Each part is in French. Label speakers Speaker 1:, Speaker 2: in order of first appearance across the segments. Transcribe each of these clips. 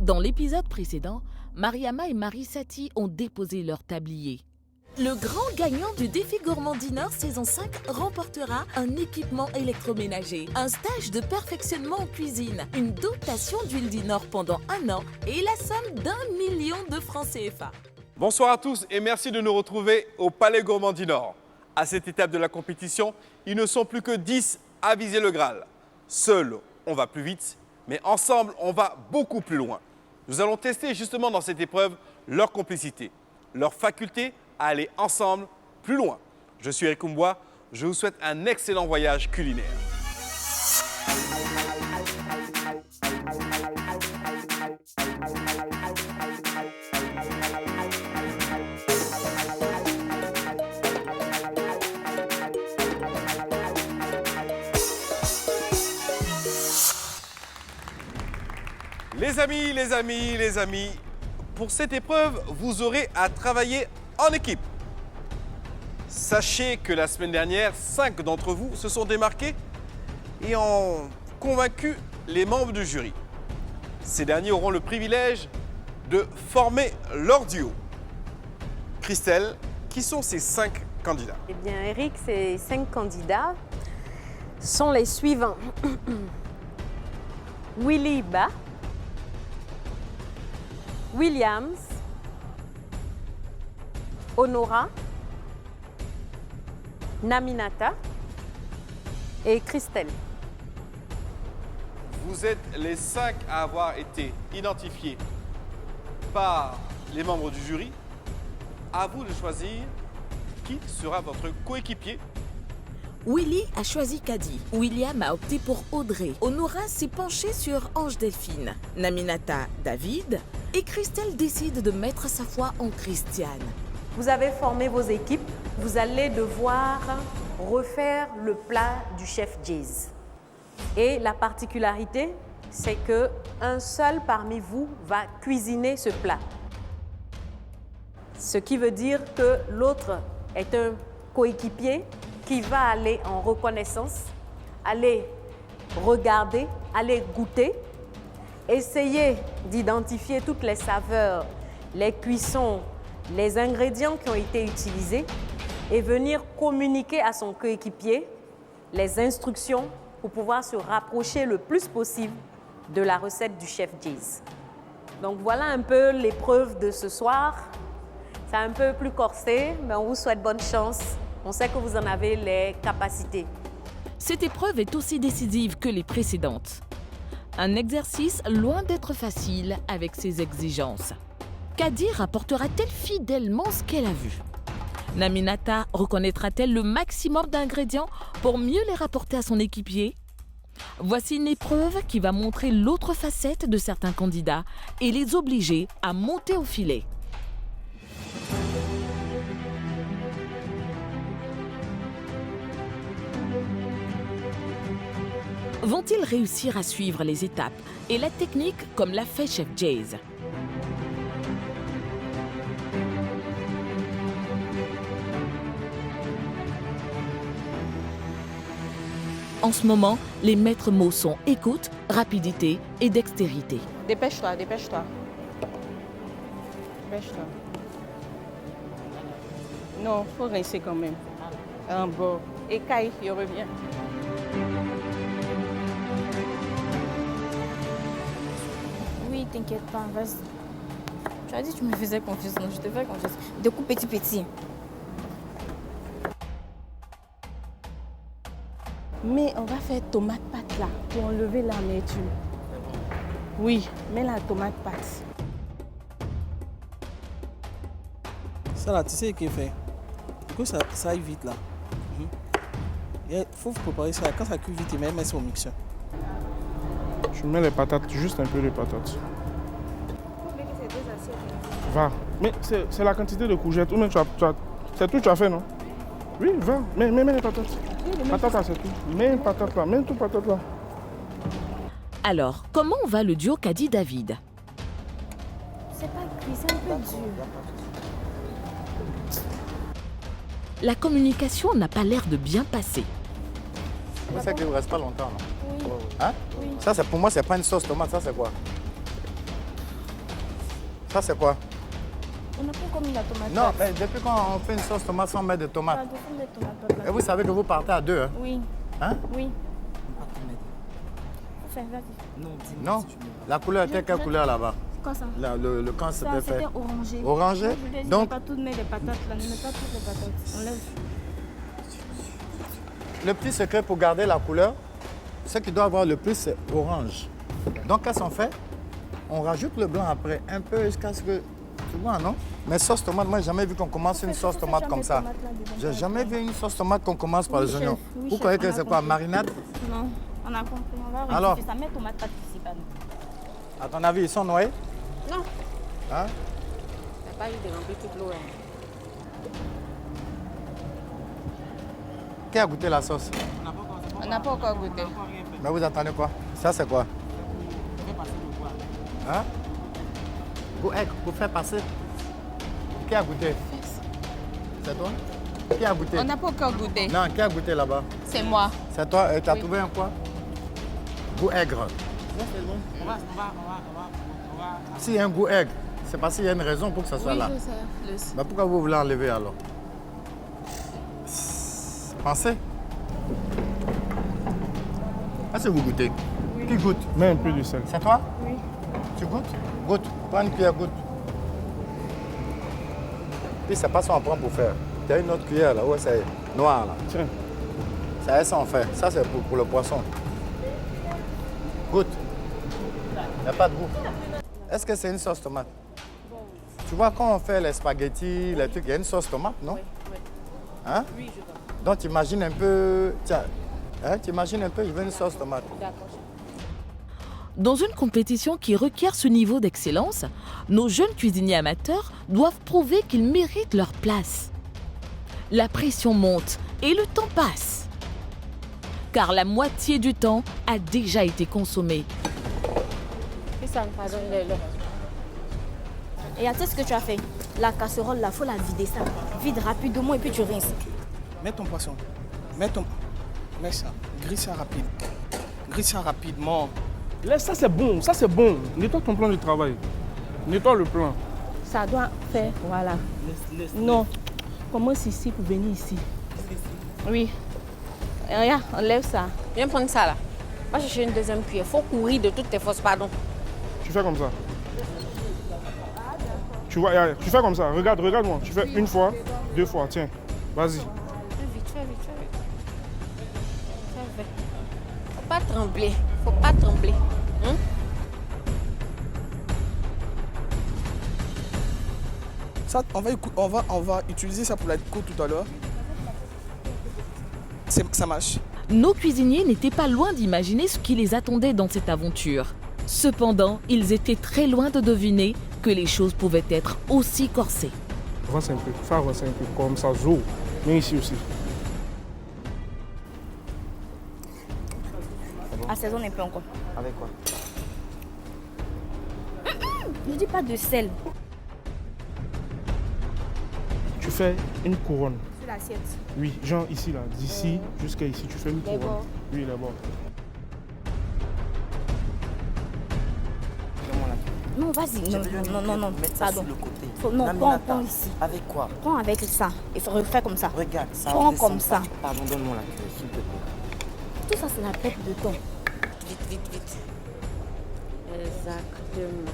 Speaker 1: Dans l'épisode précédent, Mariama et Marie-Sati ont déposé leur tablier. Le grand gagnant du défi Gourmand Dinner saison 5 remportera un équipement électroménager, un stage de perfectionnement en cuisine, une dotation d'huile Dinor pendant 1 an et la somme d'1 million de francs CFA.
Speaker 2: Bonsoir à tous et merci de nous retrouver au Palais Gourmand Dinor. À cette étape de la compétition, ils ne sont plus que 10 à viser le Graal. Seuls, on va plus vite, mais ensemble, on va beaucoup plus loin. Nous allons tester justement dans cette épreuve leur complicité, leur faculté à aller ensemble plus loin. Je suis Eric Umbois, je vous souhaite un excellent voyage culinaire. Les amis, pour cette épreuve, vous aurez à travailler en équipe. Sachez que la semaine dernière, 5 d'entre vous se sont démarqués et ont convaincu les membres du jury. Ces derniers auront le privilège de former leur duo. Christelle, qui sont ces 5 candidats?
Speaker 3: Eh bien, Eric, ces 5 candidats sont les suivants. Willy Ba, Williams, Honora, Naminata et Christelle.
Speaker 2: Vous êtes les 5 à avoir été identifiés par les membres du jury. À vous de choisir qui sera votre coéquipier.
Speaker 1: Willy a choisi Kadi, William a opté pour Audrey, Honora s'est penchée sur Ange Delphine, Naminata David et Christelle décide de mettre sa foi en Christiane.
Speaker 3: Vous avez formé vos équipes, vous allez devoir refaire le plat du chef Jayz. Et la particularité, c'est qu'un seul parmi vous va cuisiner ce plat. Ce qui veut dire que l'autre est un coéquipier qui va aller en reconnaissance, aller regarder, aller goûter, essayer d'identifier toutes les saveurs, les cuissons, les ingrédients qui ont été utilisés et venir communiquer à son coéquipier les instructions pour pouvoir se rapprocher le plus possible de la recette du chef Jayz. Donc voilà un peu l'épreuve de ce soir. C'est un peu plus corsé, mais on vous souhaite bonne chance. On sait que vous en avez les capacités.
Speaker 1: Cette épreuve est aussi décisive que les précédentes. Un exercice loin d'être facile avec ses exigences. Kadi rapportera-t-elle fidèlement ce qu'elle a vu? Naminata reconnaîtra-t-elle le maximum d'ingrédients pour mieux les rapporter à son équipier? Voici une épreuve qui va montrer l'autre facette de certains candidats et les obliger à monter au filet. Vont-ils réussir à suivre les étapes et la technique comme l'a fait chef Jayz? En ce moment, les maîtres mots sont écoute, rapidité et dextérité.
Speaker 4: Dépêche-toi, dépêche-toi. Dépêche-toi. Non, faut rester quand même. Un bon. Et Kai, il revient.
Speaker 5: Oui, t'inquiète pas, vas-y. Tu as dit que tu me faisais confiance, non, je te fais confiance. Découpe petit.
Speaker 4: Mais on va faire tomate pâte là, pour enlever l'amertume. Oui, mets la tomate pâte.
Speaker 6: Ça là, tu sais ce qu'il fait. Pour que ça aille vite là. Il faut préparer ça. Quand ça cuit vite, il met ça au mixeur.
Speaker 7: Je mets les patates, juste un peu de patates. Va. Mais c'est la quantité de courgettes. Ou même c'est tout que tu as fait, non? Oui, va. Mets les patates. Patates là, c'est tout. Mets une patate là. Mets tout patate là.
Speaker 1: Alors, comment va le duo Kadi-David?
Speaker 5: C'est pas cuit, c'est un peu dur.
Speaker 1: La communication n'a pas l'air de bien passer.
Speaker 8: Moi, ça ne reste pas longtemps. Non?
Speaker 5: Oui.
Speaker 8: Hein?
Speaker 5: Oui.
Speaker 8: Ça, pour moi, c'est pas une sauce tomate, ça, c'est quoi? Ça, c'est quoi?
Speaker 5: On n'a pas encore mis la tomate.
Speaker 8: Non,
Speaker 5: pâte.
Speaker 8: mais depuis quand on fait une sauce tomate sans mettre de
Speaker 5: On
Speaker 8: tomate?
Speaker 5: va descendre les tomates pâtes là.
Speaker 8: Et vous savez que vous partez à deux, hein?
Speaker 5: Oui.
Speaker 8: Hein?
Speaker 5: Oui. Faut faire, vas-y.
Speaker 8: Non? La couleur était quelle couleur là-bas?
Speaker 5: C'est quoi ça?
Speaker 8: Le camp
Speaker 5: Ça,
Speaker 8: c'était fait.
Speaker 5: c'était orangé.
Speaker 8: Orangé?
Speaker 5: Je voulais dire,
Speaker 8: Donc,
Speaker 5: pas toutes mettre les patates là. Ne mets pas toutes les patates. Enlève.
Speaker 8: le petit secret pour garder la couleur, ce qui doit avoir le plus, c'est orange. Donc, qu'est-ce qu'on fait? On rajoute le blanc après, un peu jusqu'à ce que... Tu vois, non? Mais sauce tomate, moi, j'ai jamais vu qu'on commence une sauce tomate comme ça. J'ai jamais vu une sauce tomate qu'on commence par
Speaker 5: Oui,
Speaker 8: les oignons.
Speaker 5: chef. Oui,
Speaker 8: Vous
Speaker 5: chef,
Speaker 8: croyez
Speaker 5: on
Speaker 8: que
Speaker 5: a
Speaker 8: c'est quoi?
Speaker 5: compris.
Speaker 8: Marinade?
Speaker 5: Non, on a compris. On va
Speaker 8: Alors?
Speaker 5: rectifier ça. Mets tomate pâte ici, pardon.
Speaker 8: À ton avis, ils sont noyés?
Speaker 3: Non,
Speaker 8: Hein?
Speaker 3: il n'y a pas eu de remplir toute l'eau.
Speaker 8: Qui a goûté la sauce?
Speaker 4: On n'a pas encore goûté.
Speaker 8: Mais vous attendez quoi? Ça, c'est quoi? Hein? Pour faire passer. Qui a goûté? C'est toi? Qui a goûté?
Speaker 4: On n'a pas encore goûté.
Speaker 8: Non, qui a goûté là-bas?
Speaker 4: C'est moi.
Speaker 8: C'est toi? Et tu as trouvé un quoi? Goût aigre. S'il y a un goût aigre, c'est parce qu'il y a une raison pour que ça soit là.
Speaker 4: je sais.
Speaker 8: Mais pourquoi vous voulez enlever alors? Pensez. Est-ce que vous goûtez? Qui goûte?
Speaker 7: Mets un peu de sel.
Speaker 8: C'est toi? Oui. Tu goûtes? Goûte. Prends une cuillère, goûte. Puis c'est pas ça qu'on prend pour faire. Tu as une autre cuillère là, ouais, c'est noir là.
Speaker 7: Tiens.
Speaker 8: Ça, ça on fait. Ça, c'est pour le poisson. Goûte. Il n'y a pas de goût. Est-ce que c'est une sauce tomate? Tu vois, quand on fait les spaghettis, les trucs, il y a une sauce tomate, non? Oui. Hein? Oui, je vois. Donc, tu imagines un peu... Tiens, hein, tu imagines un peu, je veux une sauce tomate.
Speaker 1: Dans une compétition qui requiert ce niveau d'excellence, nos jeunes cuisiniers amateurs doivent prouver qu'ils méritent leur place. La pression monte et le temps passe. Car la moitié du temps a déjà été consommée.
Speaker 3: Pardon,
Speaker 5: Et tu sais ce que tu as fait? La casserole, là, faut la vider ça. Vide rapidement et puis tu rinces.
Speaker 6: Mets ton poisson. Mets ça. Grille ça rapide. Grille ça rapidement.
Speaker 7: Laisse, ça c'est bon, ça c'est bon. Nettoie ton plan de travail. Nettoie le plan.
Speaker 4: Ça doit faire, voilà. Non. Commence ici pour venir ici. Oui. Et regarde, enlève ça.
Speaker 3: viens prendre ça là. Va chercher une deuxième cuillère. Faut courir de toutes tes forces, pardon.
Speaker 7: Tu fais comme ça. Tu vois, tu fais comme ça. Regarde-moi. Tu fais une fois, deux fois. Tiens, vas-y.
Speaker 3: Fais vite. Faut pas trembler. Hein?
Speaker 6: Ça, on va utiliser ça pour la déco tout à l'heure. Ça marche.
Speaker 1: Nos cuisiniers n'étaient pas loin d'imaginer ce qui les attendait dans cette aventure. Cependant, ils étaient très loin de deviner que les choses pouvaient être aussi corsées.
Speaker 7: Avance un peu, fais avancer un peu, comme ça, zo. Mais ici aussi.
Speaker 5: Assaisonne un peu encore.
Speaker 8: Avec quoi?
Speaker 5: Ne dis pas de sel.
Speaker 7: Tu fais une couronne.
Speaker 5: Sur l'assiette.
Speaker 7: Oui, genre ici, là. D'ici jusqu'à ici, tu fais une couronne.
Speaker 5: bords.
Speaker 7: Oui, d'abord.
Speaker 5: Non, vas-y. Non. Pardon.
Speaker 9: Le côté.
Speaker 5: Non,
Speaker 9: Laminata.
Speaker 5: prends ici.
Speaker 9: Avec quoi?
Speaker 5: Prends avec ça. Et refais comme ça.
Speaker 9: Regarde, ça
Speaker 5: Prends
Speaker 9: redescend
Speaker 5: comme
Speaker 9: pas.
Speaker 5: ça.
Speaker 9: Pardon, donne-moi la clé, s'il te plaît.
Speaker 5: Tout ça, c'est la perte de temps.
Speaker 3: Vite. Exactement.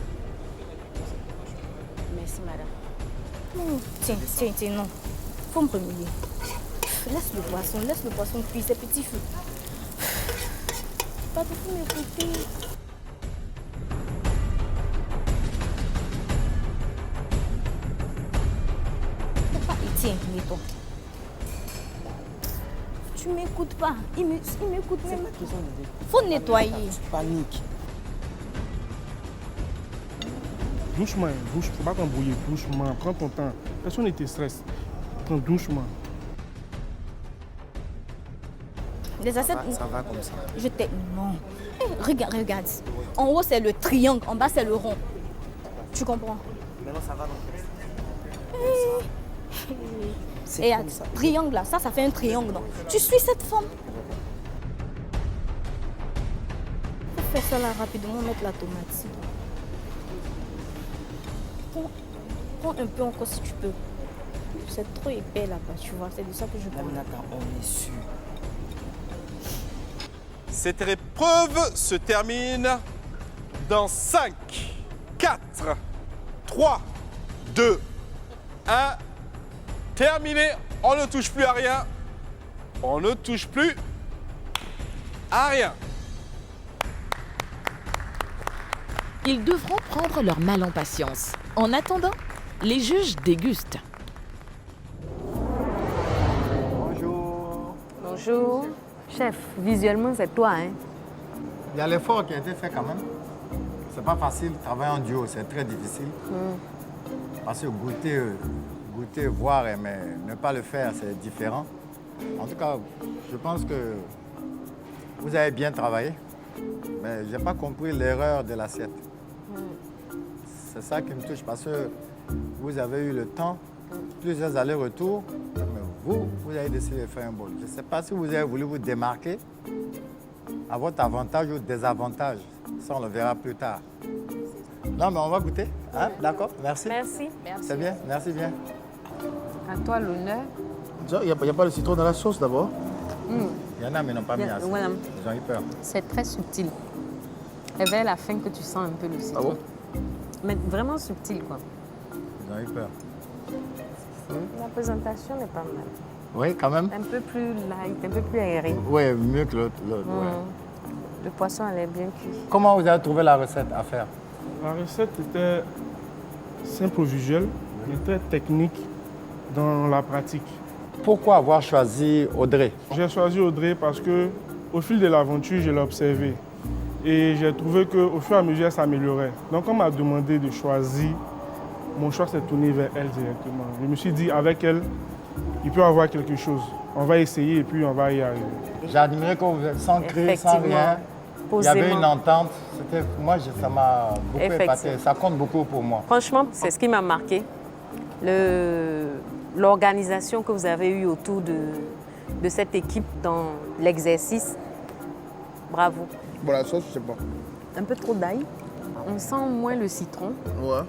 Speaker 3: Merci, madame.
Speaker 5: Tiens, non. Faut me remuer. Laisse le poisson cuire, c'est petit feu. Pas de fou m'écouter. Tiens, nettoie. Tu m'écoutes pas. Il m'écoute même. Faut nettoyer.
Speaker 6: Panique.
Speaker 7: Doucement, faut pas t'embrouiller. Doucement, prends ton temps. Personne ne te stresse. Prends doucement.
Speaker 5: Les assiettes.
Speaker 9: Ça va comme ça.
Speaker 5: Non. Regarde. En haut, c'est le triangle. En bas, c'est le rond. Tu comprends?
Speaker 9: Maintenant, ça va donc.
Speaker 5: Et un triangle là, ça fait un triangle. Donc. Tu suis cette forme. Faut faire ça là rapidement, mettre la tomate. Prends un peu encore si tu peux. C'est trop épais là-bas, tu vois. C'est de ça que je parle.
Speaker 9: Aminata, on est sûr.
Speaker 2: Cette épreuve se termine dans 5, 4, 3, 2, 1. Terminé. On ne touche plus à rien. On ne touche plus à rien.
Speaker 1: Ils devront prendre leur mal en patience. En attendant, les juges dégustent.
Speaker 8: Bonjour.
Speaker 3: Bonjour. Chef, visuellement, c'est toi, hein?
Speaker 8: Il y a l'effort qui a été fait quand même. C'est pas facile de travailler en duo, c'est très difficile. Parce que goûter, voir, mais ne pas le faire, c'est différent. En tout cas, je pense que vous avez bien travaillé, mais je n'ai pas compris l'erreur de l'assiette. C'est ça qui me touche, parce que vous avez eu le temps, plusieurs allers-retours, mais vous avez décidé de faire un bol. Je ne sais pas si vous avez voulu vous démarquer à votre avantage ou désavantage. Ça, on le verra plus tard. Non, mais on va goûter. Hein? D'accord, merci.
Speaker 3: Merci.
Speaker 8: C'est bien, merci bien.
Speaker 3: À toi l'honneur.
Speaker 6: Il n'y a pas de citron dans la sauce d'abord.
Speaker 8: Il y en a, mais ils n'ont pas mis assez.
Speaker 3: Voilà.
Speaker 8: Ils ont eu peur.
Speaker 3: C'est très subtil. Et vers la fin que tu sens un peu le citron.
Speaker 6: Ah bon?
Speaker 3: Mais vraiment subtil, quoi.
Speaker 8: Ils ont eu peur.
Speaker 3: La présentation n'est pas mal.
Speaker 8: Oui, quand même.
Speaker 3: Un peu plus light, un peu plus aéré.
Speaker 8: Oui, mieux que l'autre. Ouais.
Speaker 3: Le poisson, elle est bien cuit.
Speaker 8: Comment vous avez trouvé la recette à faire?
Speaker 7: La recette était simple au visuel, mais très technique dans la pratique.
Speaker 8: Pourquoi avoir choisi Audrey?
Speaker 7: J'ai choisi Audrey parce que au fil de l'aventure, je l'ai observé. Et j'ai trouvé qu'au fur et à mesure, elle s'améliorait. Donc, on m'a demandé de choisir. Mon choix s'est tourné vers elle directement. Je me suis dit, avec elle, il peut y avoir quelque chose. On va essayer et puis on va y arriver.
Speaker 8: J'ai admiré que vous êtes sans cri, sans rien. Il y avait une entente. Moi, ça m'a beaucoup épaté. Ça compte beaucoup pour moi.
Speaker 3: Franchement, c'est ce qui m'a marqué. L'organisation que vous avez eue autour de cette équipe dans l'exercice. Bravo.
Speaker 6: Bon, la sauce, c'est bon.
Speaker 3: Un peu trop d'ail. On sent moins le citron.
Speaker 6: Ouais.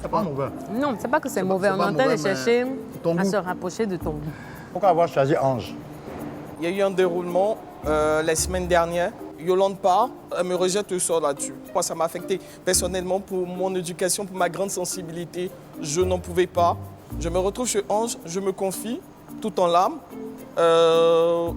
Speaker 8: C'est pas mauvais.
Speaker 3: Non, c'est pas que c'est mauvais. On est en train de chercher à se rapprocher de ton goût.
Speaker 8: Pourquoi avoir choisi Ange?
Speaker 10: Il y a eu un déroulement la semaine dernière. Yolande part, elle me rejette le sort là-dessus. Moi, ça m'a affecté personnellement pour mon éducation, pour ma grande sensibilité. Je n'en pouvais pas. Je me retrouve chez Ange, je me confie, tout en larmes.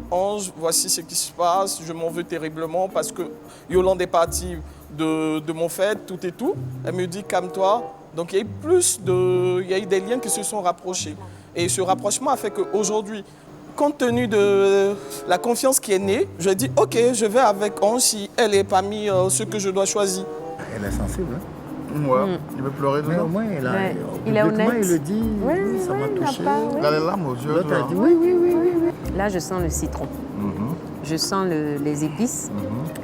Speaker 10: Ange, voici ce qui se passe, je m'en veux terriblement parce que Yolande est partie de mon fait, tout et tout. Elle me dit, calme-toi. Donc il y a eu des liens qui se sont rapprochés. Et ce rapprochement a fait qu'aujourd'hui, compte tenu de la confiance qui est née, je dis, ok, je vais avec Ange si elle est parmi ceux que je dois choisir.
Speaker 8: Elle est sensible, hein?
Speaker 6: Ouais, il veut pleurer.
Speaker 8: Mais au moins,
Speaker 3: il est honnête.
Speaker 8: Il le dit,
Speaker 3: Oui,
Speaker 8: ça m'a touché.
Speaker 6: Il a les larmes aux yeux.
Speaker 8: L'autre a dit, oui.
Speaker 3: Là, je sens le citron. Je sens les épices,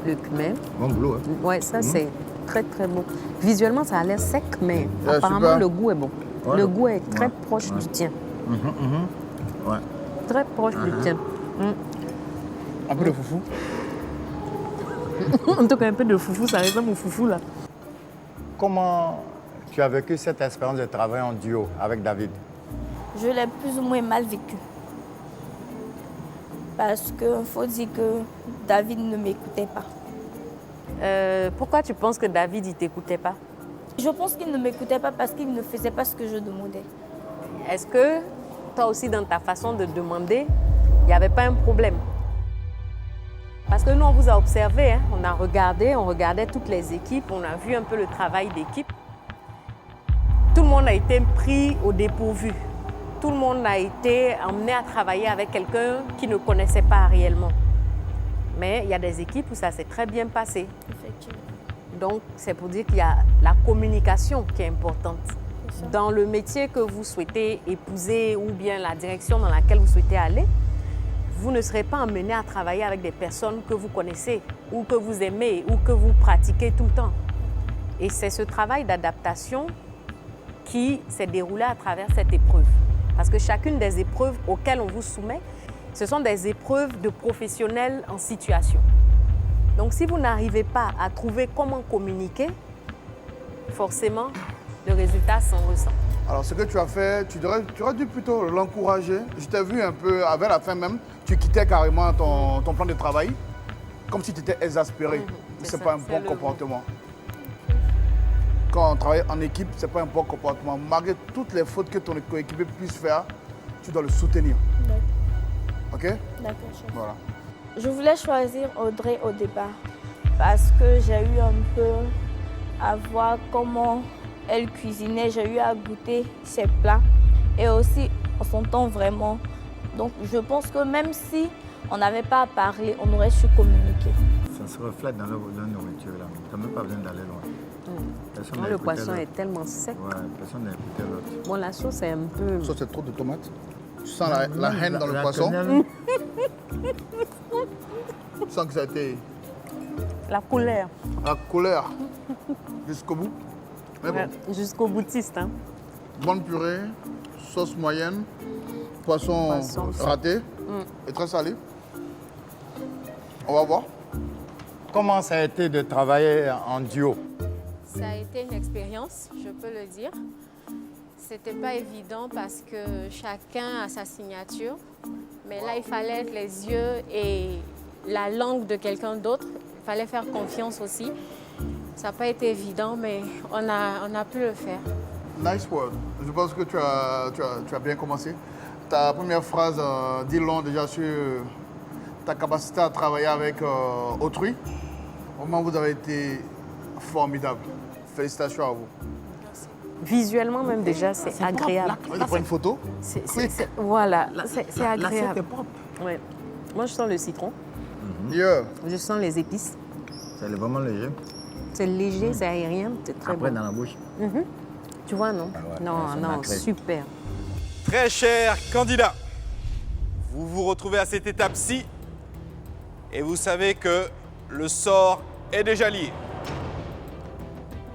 Speaker 3: le cumin.
Speaker 8: Bon boulot, hein?
Speaker 3: Ouais, ça, c'est très, très bon. Visuellement, ça a l'air sec, mais
Speaker 6: Ouais,
Speaker 3: apparemment,
Speaker 6: super.
Speaker 3: le goût est bon.
Speaker 8: Ouais.
Speaker 3: Le goût est très proche du tien.
Speaker 8: Ouais.
Speaker 3: Très proche du tien.
Speaker 8: Un peu de foufou.
Speaker 3: En tout cas, un peu de foufou, ça ressemble au foufou, là.
Speaker 8: Comment tu as vécu cette expérience de travail en duo avec David?
Speaker 5: Je l'ai plus ou moins mal vécu. Parce qu'il faut dire que David ne m'écoutait pas.
Speaker 3: Pourquoi tu penses que David, il t'écoutait pas?
Speaker 5: Je pense qu'il ne m'écoutait pas parce qu'il ne faisait pas ce que je demandais.
Speaker 3: Est-ce que toi aussi, dans ta façon de demander, il n'y avait pas un problème? Parce que nous, on vous a observé, hein? On regardait toutes les équipes, on a vu un peu le travail d'équipe. Tout le monde a été pris au dépourvu. Tout le monde a été emmené à travailler avec quelqu'un qui ne connaissait pas réellement. Mais il y a des équipes où ça s'est très bien passé.
Speaker 5: Effectivement.
Speaker 3: Donc, c'est pour dire qu'il y a la communication qui est importante. Dans le métier que vous souhaitez épouser ou bien la direction dans laquelle vous souhaitez aller, vous ne serez pas amené à travailler avec des personnes que vous connaissez ou que vous aimez ou que vous pratiquez tout le temps. Et c'est ce travail d'adaptation qui s'est déroulé à travers cette épreuve. Parce que chacune des épreuves auxquelles on vous soumet, ce sont des épreuves de professionnels en situation. Donc si vous n'arrivez pas à trouver comment communiquer, forcément, le résultat s'en ressent.
Speaker 11: Alors, ce que tu as fait, tu aurais dû plutôt l'encourager. Je t'ai vu un peu, avec la fin même, tu quittais carrément ton plan de travail, comme si tu étais exaspéré. Ce n'est pas un bon comportement. Quand on travaille en équipe, ce n'est pas un bon comportement. Malgré toutes les fautes que ton coéquipier puisse faire, tu dois le soutenir.
Speaker 5: D'accord.
Speaker 11: OK?
Speaker 5: D'accord, chef.
Speaker 11: Voilà.
Speaker 5: Je voulais choisir Audrey au départ parce que j'ai eu un peu à voir comment elle cuisinait, j'ai eu à goûter ses plats et aussi on s'entend vraiment. Donc je pense que même si on n'avait pas à parler, on aurait su communiquer.
Speaker 8: Ça se reflète dans la nourriture là. Tu n'as même pas besoin d'aller loin.
Speaker 3: Non, le poisson est tellement sec.
Speaker 8: Ouais, personne n'a écouté l'autre.
Speaker 3: Bon, la sauce est un peu...
Speaker 11: La sauce, c'est trop de tomates. Tu sens la haine dans le poisson. Tu sens que ça a été...
Speaker 3: La couleur.
Speaker 11: La couleur. Jusqu'au bout. Mais bon.
Speaker 3: Jusqu'au boutiste. Hein.
Speaker 11: Bonne purée, sauce moyenne, poisson raté et très salé. On va voir.
Speaker 8: Comment ça a été de travailler en duo?
Speaker 12: Ça a été une expérience, je peux le dire. C'était pas évident parce que chacun a sa signature. Mais là, il fallait être les yeux et la langue de quelqu'un d'autre. Il fallait faire confiance aussi. Ça n'a pas été évident, mais on a pu le faire.
Speaker 11: Nice word. Je pense que tu as bien commencé. Ta première phrase dit long déjà sur ta capacité à travailler avec autrui. Vraiment, vous avez été formidable. Félicitations à vous.
Speaker 3: Merci. Visuellement même déjà, c'est agréable.
Speaker 11: Je prends une photo.
Speaker 3: Voilà, c'est agréable.
Speaker 11: L'assiette est propre.
Speaker 3: Ouais. Moi, je sens le citron.
Speaker 11: Yeah.
Speaker 3: Je sens les épices.
Speaker 8: C'est vraiment léger.
Speaker 3: C'est léger, c'est aérien, c'est très
Speaker 8: Après,
Speaker 3: bon.
Speaker 8: dans la bouche.
Speaker 3: Tu vois, non?
Speaker 8: Ah ouais,
Speaker 3: Non, super.
Speaker 2: Très chers candidats, vous vous retrouvez à cette étape-ci et vous savez que le sort est déjà lié.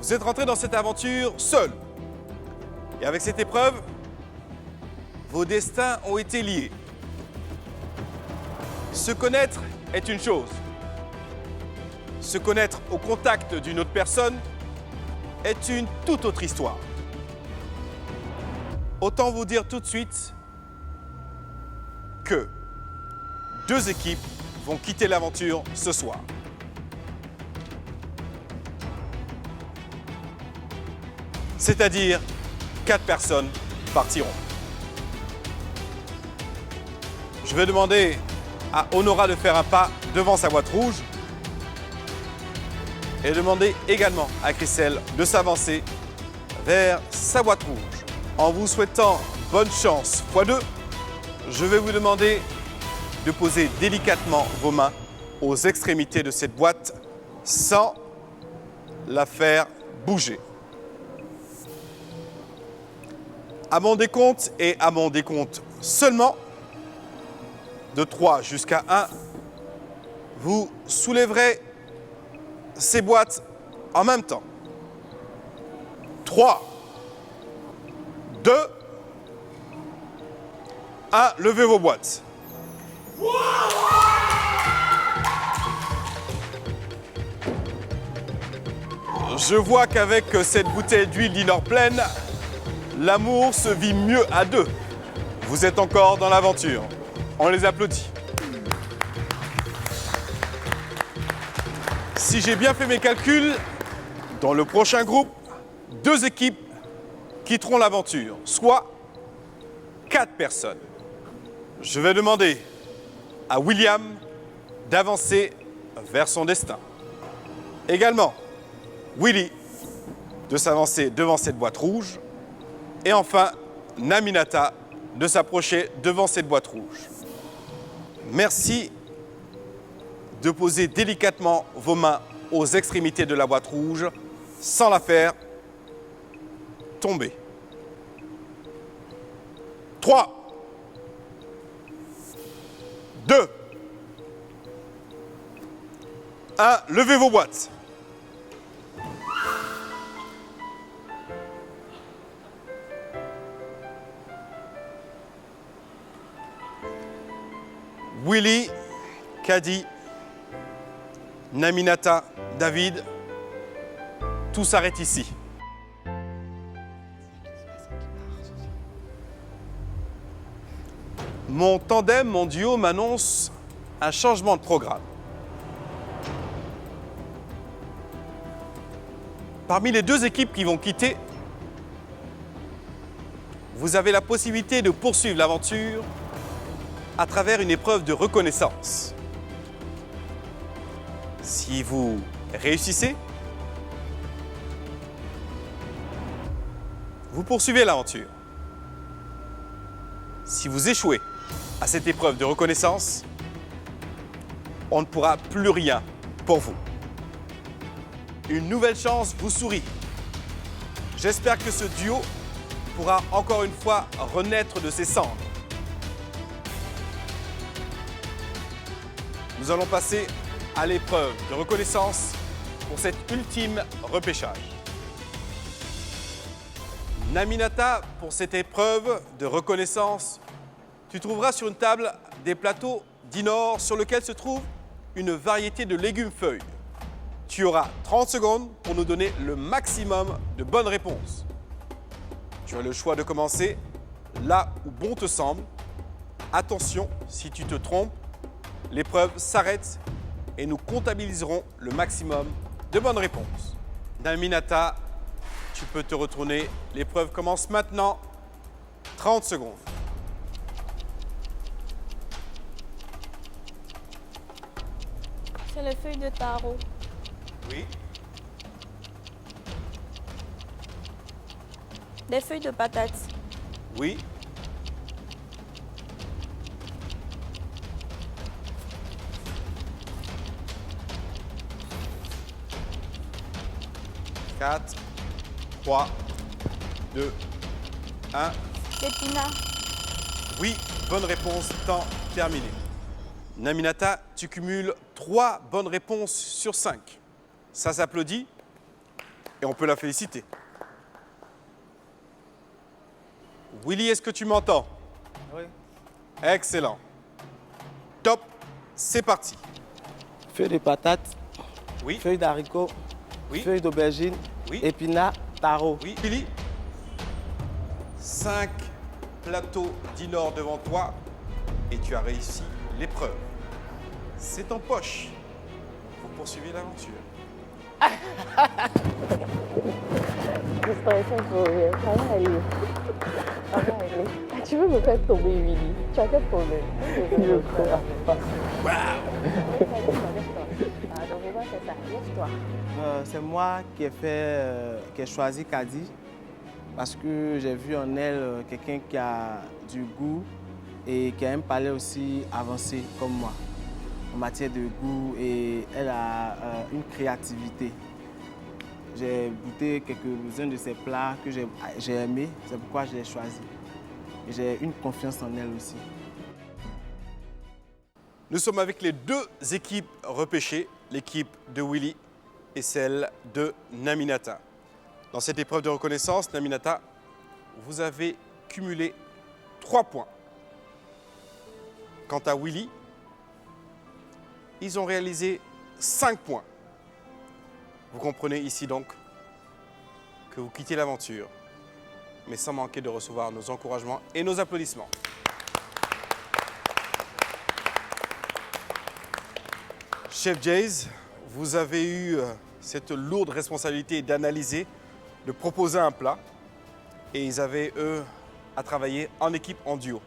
Speaker 2: Vous êtes rentrés dans cette aventure seul. Et avec cette épreuve, vos destins ont été liés. Se connaître est une chose. Se connaître au contact d'une autre personne est une toute autre histoire. Autant vous dire tout de suite que 2 équipes vont quitter l'aventure ce soir. C'est-à-dire 4 personnes partiront. Je vais demander à Honora de faire un pas devant sa boîte rouge et demander également à Christelle de s'avancer vers sa boîte rouge. En vous souhaitant bonne chance x2, je vais vous demander de poser délicatement vos mains aux extrémités de cette boîte sans la faire bouger. À mon décompte et à mon décompte seulement, de 3 jusqu'à 1, vous soulèverez ces boîtes en même temps. 3, 2, 1, levez vos boîtes. Je vois qu'avec cette bouteille d'huile d'inor pleine, l'amour se vit mieux à 2. Vous êtes encore dans l'aventure. On les applaudit. Si j'ai bien fait mes calculs, dans le prochain groupe, 2 équipes quitteront l'aventure, soit 4 personnes. Je vais demander à William d'avancer vers son destin. Également, Willy de s'avancer devant cette boîte rouge. Et enfin, Naminata de s'approcher devant cette boîte rouge. Merci de poser délicatement vos mains aux extrémités de la boîte rouge sans la faire tomber. 3, 2, 1, levez vos boîtes. Willy, Kadi, Naminata, David, tout s'arrête ici. Mon tandem, mon duo m'annonce un changement de programme. Parmi les deux équipes qui vont quitter, vous avez la possibilité de poursuivre l'aventure à travers une épreuve de reconnaissance. Si vous réussissez, vous poursuivez l'aventure. Si vous échouez à cette épreuve de reconnaissance, on ne pourra plus rien pour vous. Une nouvelle chance vous sourit. J'espère que ce duo pourra encore une fois renaître de ses cendres. Nous allons passer à l'épreuve de reconnaissance pour cet ultime repêchage. Naminata, pour cette épreuve de reconnaissance, tu trouveras sur une table des plateaux d'Inor sur lesquels se trouve une variété de légumes-feuilles. Tu auras 30 secondes pour nous donner le maximum de bonnes réponses. Tu as le choix de commencer là où bon te semble. Attention, si tu te trompes, l'épreuve s'arrête et nous comptabiliserons le maximum de bonnes réponses. Naminata, tu peux te retourner. L'épreuve commence maintenant. 30 secondes.
Speaker 5: C'est les feuilles de taro.
Speaker 2: Oui.
Speaker 5: Des feuilles de patates.
Speaker 2: Oui. Quatre, 3, 2, 1.
Speaker 5: L'épinard.
Speaker 2: Oui, bonne réponse, temps terminé. Naminata, tu cumules 3 bonnes réponses sur 5. Ça s'applaudit et on peut la féliciter. Willy, est-ce que tu m'entends?
Speaker 9: Oui.
Speaker 2: Excellent. Top, c'est parti.
Speaker 9: Feuilles de patates.
Speaker 2: Oui.
Speaker 9: Feuilles d'haricots.
Speaker 2: Oui.
Speaker 9: Feuilles d'aubergine.
Speaker 2: Oui.
Speaker 9: Épinards, taro.
Speaker 2: Oui, Willy. 5 plateaux d'Inor devant toi et tu as réussi l'épreuve. C'est en poche. Vous poursuivez l'aventure.
Speaker 4: Tu veux me faire tomber, Willy? Tu as quel problème?
Speaker 9: C'est moi qui ai choisi Kadi parce que j'ai vu en elle quelqu'un qui a du goût et qui a un palais aussi avancé comme moi en matière de goût, et elle a une créativité. J'ai goûté quelques-uns de ses plats que j'ai aimés, c'est pourquoi je l'ai choisi. Et j'ai une confiance en elle aussi.
Speaker 2: Nous sommes avec les deux équipes repêchées, l'équipe de Willy et celle de Naminata. Dans cette épreuve de reconnaissance, Naminata, vous avez cumulé 3 points. Quant à Willy, ils ont réalisé 5 points. Vous comprenez ici donc que vous quittez l'aventure, mais sans manquer de recevoir nos encouragements et nos applaudissements. Chef Jays, vous avez eu cette lourde responsabilité d'analyser, de proposer un plat, et ils avaient, eux, à travailler en équipe, en duo.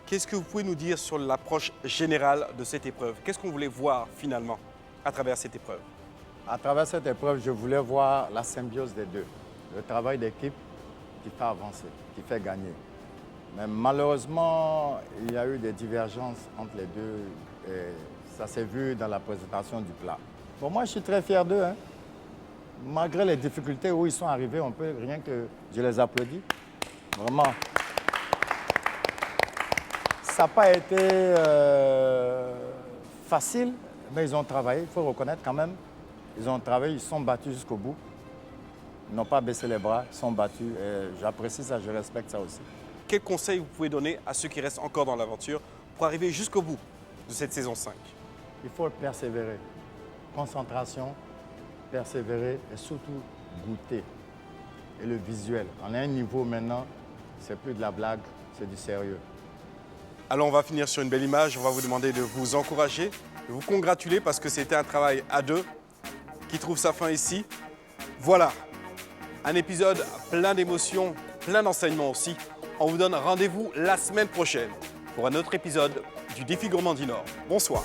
Speaker 2: Qu'est-ce que vous pouvez nous dire sur l'approche générale de cette épreuve? Qu'est-ce qu'on voulait voir finalement à travers cette épreuve?
Speaker 8: À travers cette épreuve, je voulais voir la symbiose des deux. Le travail d'équipe qui fait avancer, qui fait gagner. Mais malheureusement, il y a eu des divergences entre les deux et ça s'est vu dans la présentation du plat. Pour moi, je suis très fier d'eux. Malgré les difficultés où ils sont arrivés, on peut rien que je les applaudis. Vraiment. Ça n'a pas été facile, mais ils ont travaillé, il faut reconnaître quand même. Ils ont travaillé, ils sont battus jusqu'au bout. Ils n'ont pas baissé les bras, ils sont battus. J'apprécie ça, je respecte ça aussi.
Speaker 2: Quels conseils vous pouvez donner à ceux qui restent encore dans l'aventure pour arriver jusqu'au bout de cette saison 5?
Speaker 8: Il faut persévérer. Concentration, persévérer et surtout goûter. Et le visuel. On a un niveau maintenant, c'est plus de la blague, c'est du sérieux.
Speaker 2: Alors on va finir sur une belle image, on va vous demander de vous encourager, de vous congratuler parce que c'était un travail à deux qui trouve sa fin ici. Voilà, un épisode plein d'émotions, plein d'enseignements aussi. On vous donne rendez-vous la semaine prochaine pour un autre épisode du Défi Gourmand du Nord. Bonsoir.